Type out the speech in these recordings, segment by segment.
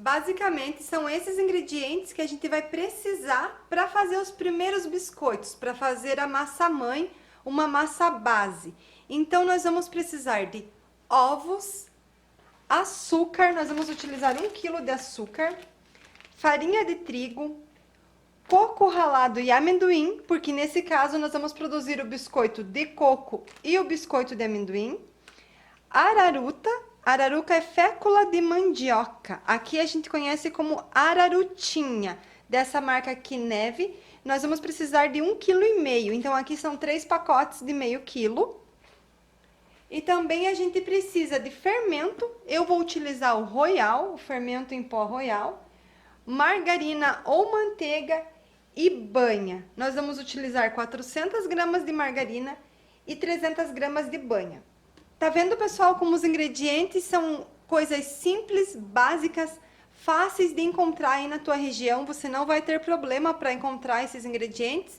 Basicamente, são esses ingredientes que a gente vai precisar para fazer os primeiros biscoitos, para fazer a massa-mãe, uma massa base. Então, nós vamos precisar de ovos, açúcar, nós vamos utilizar 1 kg de açúcar, farinha de trigo, coco ralado e amendoim, porque nesse caso nós vamos produzir o biscoito de coco e o biscoito de amendoim, araruta. Araruca é fécula de mandioca. Aqui a gente conhece como ararutinha, dessa marca aqui Neve. Nós vamos precisar de 1,5 kg. Então, aqui são 3 pacotes de meio quilo. E também a gente precisa de fermento. Eu vou utilizar o Royal, o fermento em pó Royal, margarina ou manteiga e banha. Nós vamos utilizar 400 gramas de margarina e 300 gramas de banha. Tá vendo, pessoal, como os ingredientes são coisas simples, básicas, fáceis de encontrar aí na tua região? Você não vai ter problema para encontrar esses ingredientes.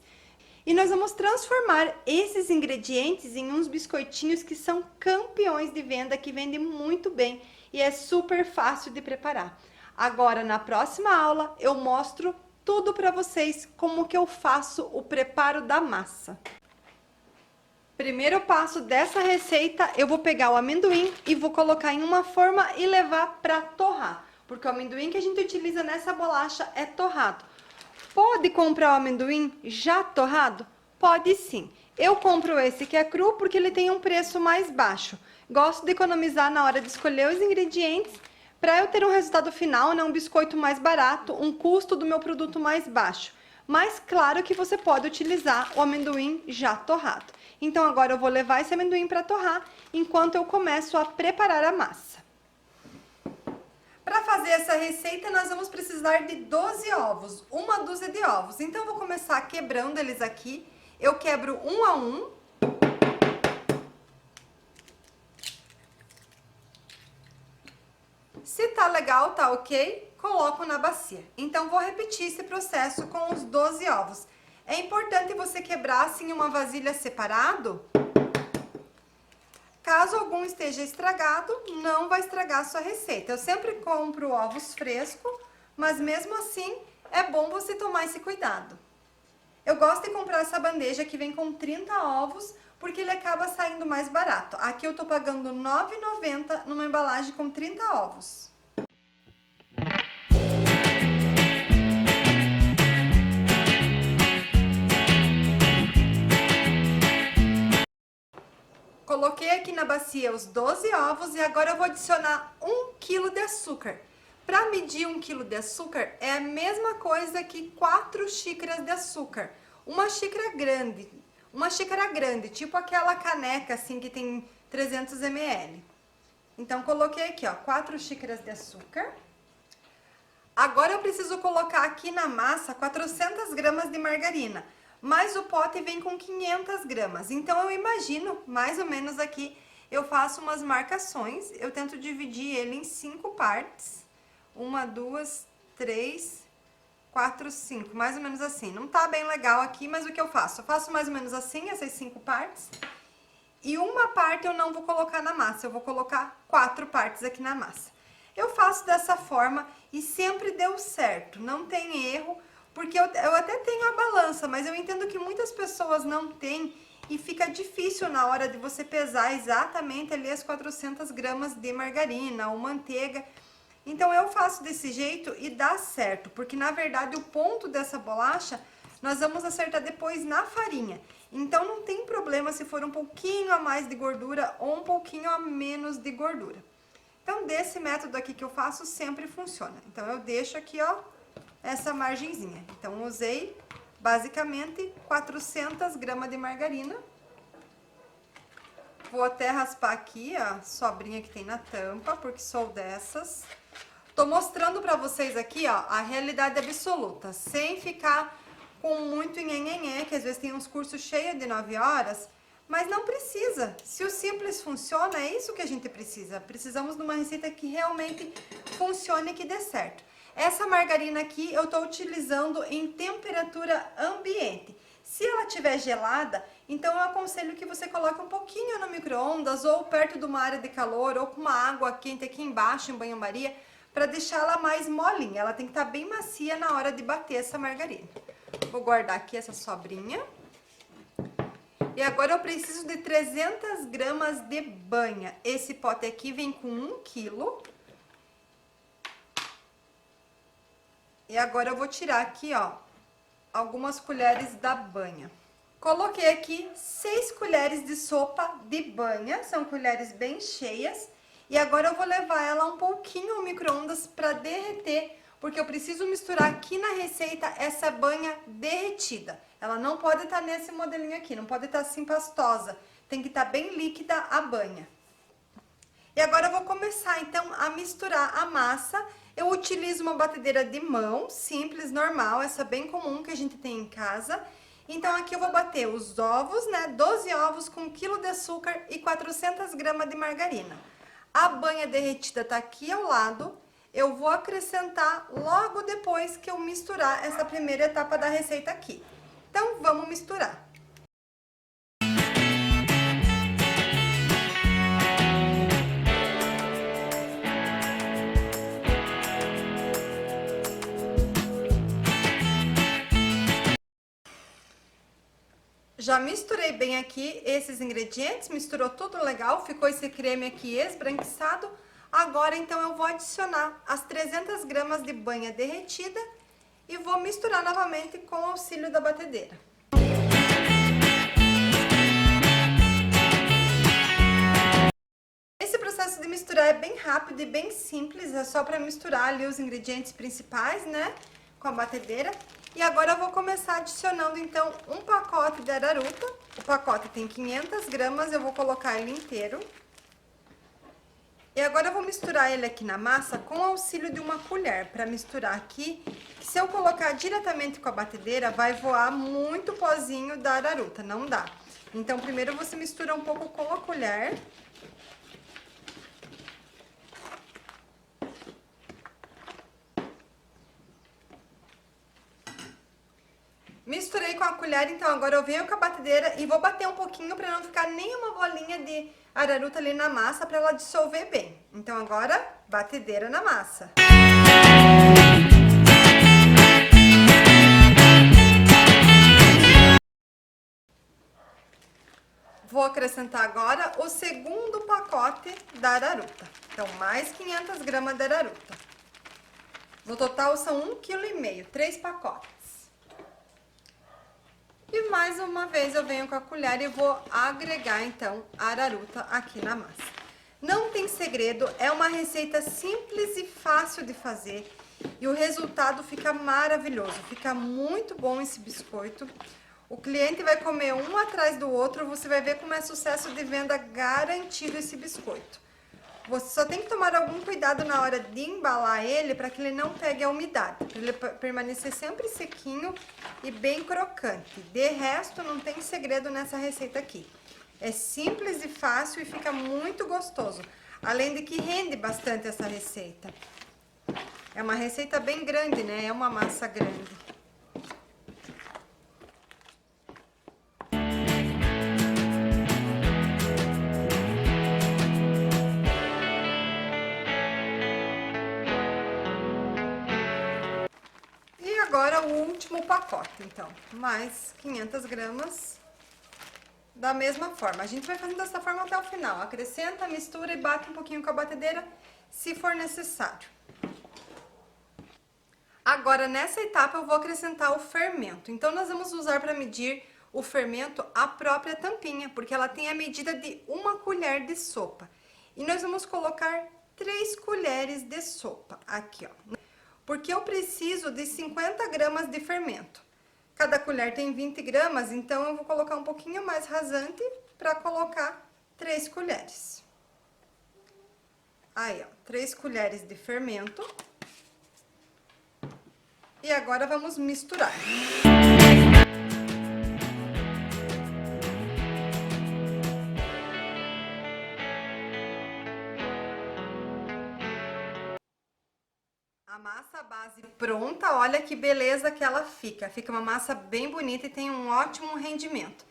E nós vamos transformar esses ingredientes em uns biscoitinhos que são campeões de venda, que vendem muito bem e é super fácil de preparar. Agora, na próxima aula, eu mostro tudo para vocês, como que eu faço o preparo da massa. Primeiro passo dessa receita, eu vou pegar o amendoim e vou colocar em uma forma e levar para torrar. Porque o amendoim que a gente utiliza nessa bolacha é torrado. Pode comprar o amendoim já torrado? Pode sim. Eu compro esse que é cru porque ele tem um preço mais baixo. Gosto de economizar na hora de escolher os ingredientes para eu ter um resultado final, né, um biscoito mais barato, um custo do meu produto mais baixo. Mas claro que você pode utilizar o amendoim já torrado. Então, agora eu vou levar esse amendoim para torrar, enquanto eu começo a preparar a massa. Para fazer essa receita, nós vamos precisar de 12 ovos, uma dúzia de ovos. Então, eu vou começar quebrando eles aqui. Eu quebro um a um. Se tá legal, tá ok, coloco na bacia. Então, vou repetir esse processo com os 12 ovos. É importante você quebrar assim em uma vasilha separado. Caso algum esteja estragado, não vai estragar a sua receita. Eu sempre compro ovos frescos, mas mesmo assim é bom você tomar esse cuidado. Eu gosto de comprar essa bandeja que vem com 30 ovos, porque ele acaba saindo mais barato. Aqui eu tô pagando R$ 9,90 numa embalagem com 30 ovos. Coloquei aqui na bacia os 12 ovos e agora eu vou adicionar 1 kg de açúcar. Para medir 1 kg de açúcar é a mesma coisa que 4 xícaras de açúcar. Uma xícara grande, tipo aquela caneca assim que tem 300 ml. Então, coloquei aqui, ó, 4 xícaras de açúcar. Agora eu preciso colocar aqui na massa 400 gramas de margarina. Mas o pote vem com 500 gramas. Então, eu imagino, mais ou menos aqui, eu faço umas marcações. Eu tento dividir ele em 5 partes. 1, 2, 3, 4, 5. Mais ou menos assim. Não tá bem legal aqui, mas o que eu faço? Eu faço mais ou menos assim, essas 5 partes. E uma parte eu não vou colocar na massa. Eu vou colocar 4 partes aqui na massa. Eu faço dessa forma e sempre deu certo. Não tem erro. Porque eu até tenho a balança, mas eu entendo que muitas pessoas não têm e fica difícil na hora de você pesar exatamente ali as 400 gramas de margarina ou manteiga. Então, eu faço desse jeito e dá certo, porque na verdade o ponto dessa bolacha nós vamos acertar depois na farinha. Então, não tem problema se for um pouquinho a mais de gordura ou um pouquinho a menos de gordura. Então, desse método aqui que eu faço sempre funciona. Então, eu deixo aqui, ó, essa margenzinha. Então, usei basicamente 400 gramas de margarina. Vou até raspar aqui a sobrinha que tem na tampa, porque sou dessas. Tô mostrando pra vocês aqui, ó, a realidade absoluta, sem ficar com muito nhenhenhé, que às vezes tem uns cursos cheios de 9 horas, mas não precisa. Se o simples funciona, é isso que a gente precisa. Precisamos de uma receita que realmente funcione e que dê certo. Essa margarina aqui eu tô utilizando em temperatura ambiente. Se ela estiver gelada, então eu aconselho que você coloque um pouquinho no micro-ondas ou perto de uma área de calor ou com uma água quente aqui embaixo em banho-maria para deixar ela mais molinha. Ela tem que estar bem macia na hora de bater essa margarina. Vou guardar aqui essa sobrinha. E agora eu preciso de 300 gramas de banha. Esse pote aqui vem com 1 quilo. E agora eu vou tirar aqui, ó, algumas colheres da banha. Coloquei aqui 6 colheres de sopa de banha, são colheres bem cheias. E agora eu vou levar ela um pouquinho ao micro-ondas para derreter, porque eu preciso misturar aqui na receita essa banha derretida. Ela não pode estar nesse modelinho aqui, não pode estar assim pastosa, tem que estar bem líquida a banha. E agora eu vou começar então a misturar a massa. Eu utilizo uma batedeira de mão, simples, normal, essa bem comum que a gente tem em casa. Então aqui eu vou bater os ovos, né, 12 ovos com 1 kg de açúcar e 400 gramas de margarina. A banha derretida tá aqui ao lado, eu vou acrescentar logo depois que eu misturar essa primeira etapa da receita aqui. Então vamos misturar. Já misturei bem aqui esses ingredientes, misturou tudo legal, ficou esse creme aqui esbranquiçado. Agora, então, eu vou adicionar as 300 gramas de banha derretida e vou misturar novamente com o auxílio da batedeira. Esse processo de misturar é bem rápido e bem simples, é só para misturar ali os ingredientes principais, né, com a batedeira. E agora eu vou começar adicionando, então, um pacote de araruta. O pacote tem 500 gramas, eu vou colocar ele inteiro. E agora eu vou misturar ele aqui na massa com o auxílio de uma colher, para misturar aqui. Se eu colocar diretamente com a batedeira, vai voar muito pozinho da araruta, não dá. Então, primeiro você mistura um pouco com a colher. Misturei com a colher, então agora eu venho com a batedeira e vou bater um pouquinho para não ficar nenhuma bolinha de araruta ali na massa, para ela dissolver bem. Então agora, batedeira na massa. Vou acrescentar agora o segundo pacote da araruta. Então, mais 500 gramas de araruta. No total são 1,5 kg, 3 pacotes. E mais uma vez eu venho com a colher e vou agregar, então, a araruta aqui na massa. Não tem segredo, é uma receita simples e fácil de fazer. E o resultado fica maravilhoso, fica muito bom esse biscoito. O cliente vai comer um atrás do outro, você vai ver como é sucesso de venda garantido esse biscoito. Você só tem que tomar algum cuidado na hora de embalar ele para que ele não pegue a umidade, para ele permanecer sempre sequinho e bem crocante. De resto, não tem segredo nessa receita aqui. É simples e fácil e fica muito gostoso, além de que rende bastante essa receita. É uma receita bem grande, né? É uma massa grande. Agora o último pacote, então, mais 500 gramas da mesma forma. A gente vai fazendo dessa forma até o final. Acrescenta, mistura e bate um pouquinho com a batedeira, se for necessário. Agora, nessa etapa, eu vou acrescentar o fermento. Então, nós vamos usar para medir o fermento a própria tampinha, porque ela tem a medida de 1 colher de sopa. E nós vamos colocar 3 colheres de sopa aqui, ó. Porque eu preciso de 50 gramas de fermento. Cada colher tem 20 gramas, então eu vou colocar um pouquinho mais rasante para colocar 3 colheres. Aí, ó, 3 colheres de fermento. E agora vamos misturar. A massa base pronta, olha que beleza que ela fica. Fica uma massa bem bonita e tem um ótimo rendimento.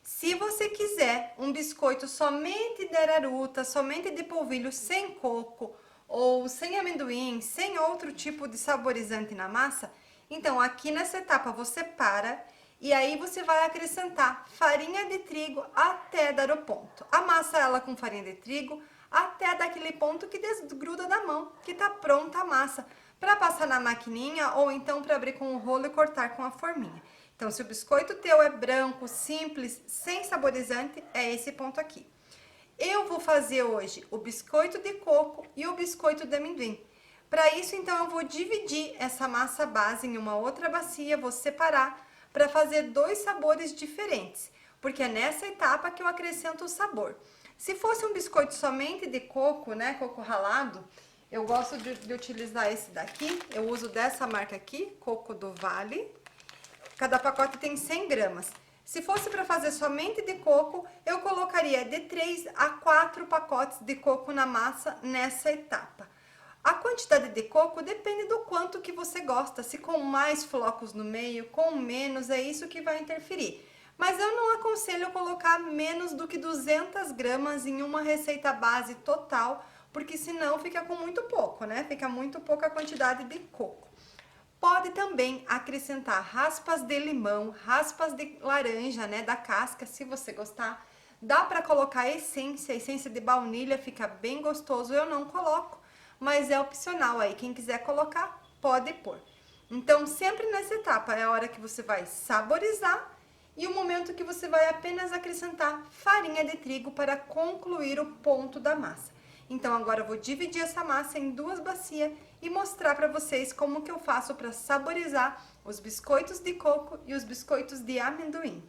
Se você quiser um biscoito somente de araruta, somente de polvilho, sem coco, ou sem amendoim, sem outro tipo de saborizante na massa, então aqui nessa etapa você para e aí você vai acrescentar farinha de trigo até dar o ponto. Amassa ela com farinha de trigo até dar aquele ponto que desgruda da mão, que tá pronta a massa para passar na maquininha ou então para abrir com o rolo e cortar com a forminha. Então, se o biscoito teu é branco, simples, sem saborizante, é esse ponto aqui. Eu vou fazer hoje o biscoito de coco e o biscoito de amendoim. Para isso, então, eu vou dividir essa massa base em uma outra bacia, vou separar para fazer dois sabores diferentes, porque é nessa etapa que eu acrescento o sabor. Se fosse um biscoito somente de coco, né, coco ralado, eu gosto de utilizar esse daqui, eu uso dessa marca aqui, Coco do Vale. Cada pacote tem 100 gramas. Se fosse para fazer somente de coco, eu colocaria de 3 a 4 pacotes de coco na massa nessa etapa. A quantidade de coco depende do quanto que você gosta, se com mais flocos no meio, com menos, é isso que vai interferir. Mas eu não aconselho colocar menos do que 200 gramas em uma receita base total, porque senão fica com muito pouco, né? Fica muito pouca quantidade de coco. Pode também acrescentar raspas de limão, raspas de laranja, né, da casca, se você gostar. Dá para colocar essência de baunilha, fica bem gostoso. Eu não coloco, mas é opcional aí. Quem quiser colocar, pode pôr. Então, sempre nessa etapa é a hora que você vai saborizar e o momento que você vai apenas acrescentar farinha de trigo para concluir o ponto da massa. Então, agora eu vou dividir essa massa em duas bacias e mostrar para vocês como que eu faço para saborizar os biscoitos de coco e os biscoitos de amendoim.